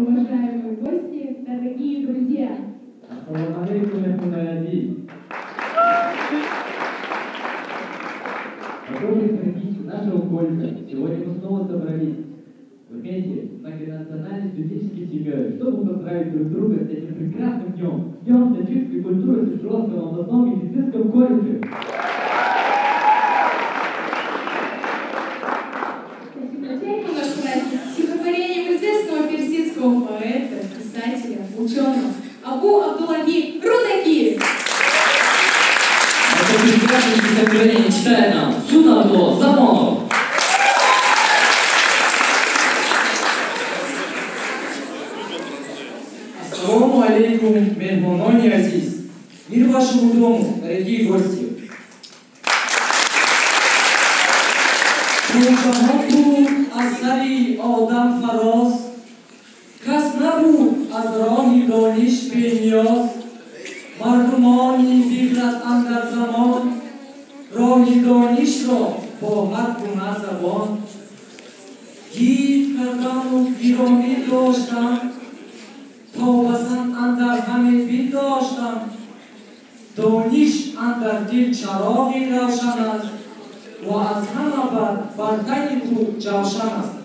уважаемые гости, дорогие друзья! Ассаламу алейкум, эхунаради. Продолжим традицию нашего кольца. Сегодня мы снова собрались вместе с многонациональной студенческой семьей, чтобы поздравить друг друга с этим прекрасным днем. Днем таджикской культуры в Свердловском областном медицинском колледже. Начать у нас праздник стихотворением известного персидского поэта, писателя, ученого Абу Абдуллахи Рудаки. Это прекрасное стихотворение читает нам Сунадло Замонов. Ассаламу алейкум, мехмонони азиз. Мир вашему дому, дорогие гости. Рухану асари адам фарос, кас набуд аз роҳи дониш бениёз, мардумони фикрат андар замон, роҳи донишро бо ҳар гуна забон. Гирд кардану гиронӣ доштам, توبسن اندر همه بین داشتم دانش اندر دل چراغی روشن است و از همه بر تن خود جوشن است